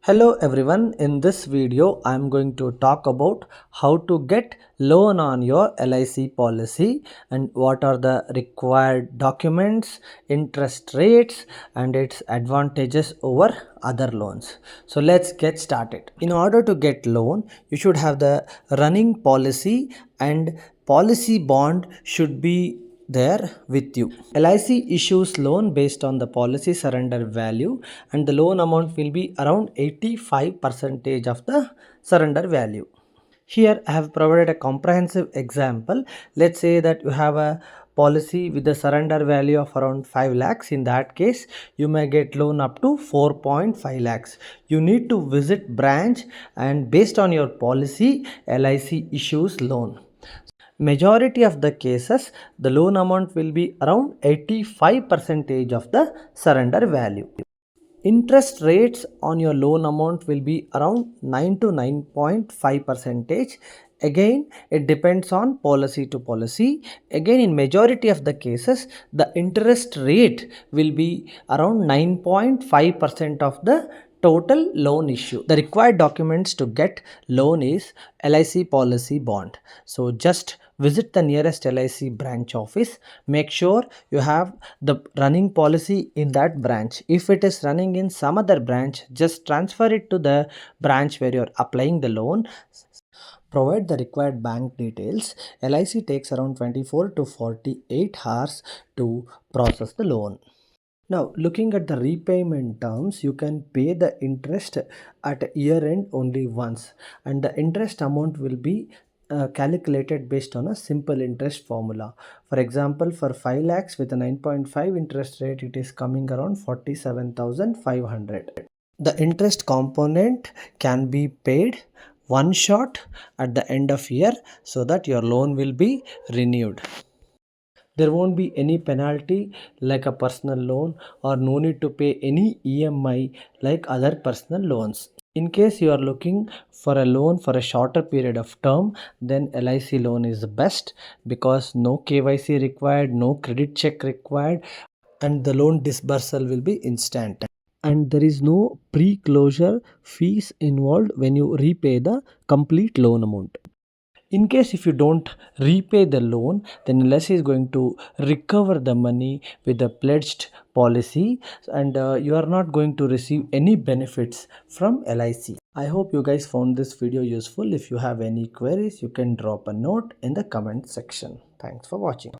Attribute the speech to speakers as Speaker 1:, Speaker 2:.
Speaker 1: Hello everyone, in this video I am going to talk about how to get loan on your LIC policy and what are the required documents, interest rates and its advantages over other loans. So let's get started. In order to get loan, you should have the running policy and policy bond should be there with you. LIC issues loan based on the policy surrender value and the loan amount will be around 85% of the surrender value. Here I have provided a comprehensive example. Let's say that you have a policy with a surrender value of around 5 lakhs. In that case, you may get loan up to 4.5 lakhs. You need to visit branch and based on your policy, LIC issues loan. Majority of the cases, the loan amount will be around 85% of the surrender value. Interest rates on your loan amount will be around 9 to 9.5 percentage. Again, it depends on policy to policy. Again, in majority of the cases, the interest rate will be around 9.5% of the total loan issue. The required documents to get loan is LIC policy bond. So just visit the nearest LIC branch office. Make sure you have the running policy in that branch. If it is running in some other branch, just transfer it to the branch where you're applying the loan. Provide the required bank details. LIC takes around 24 to 48 hours to process the loan. Now, looking at the repayment terms, you can pay the interest at year end only once, and the interest amount will be calculated based on a simple interest formula. For example, for 5 lakhs with a 9.5 interest rate, it is coming around 47,500. The interest component can be paid one shot at the end of year so that your loan will be renewed. There won't be any penalty like a personal loan or no need to pay any EMI like other personal loans. In case you are looking for a loan for a shorter period of term, then LIC loan is the best because no KYC required, no credit check required, and the loan disbursal will be instant. And there is no pre-closure fees involved when you repay the complete loan amount. In case if you don't repay the loan, then LIC is going to recover the money with the pledged policy and you are not going to receive any benefits from LIC. I hope you guys found this video useful. If you have any queries, you can drop a note in the comment section. Thanks for watching.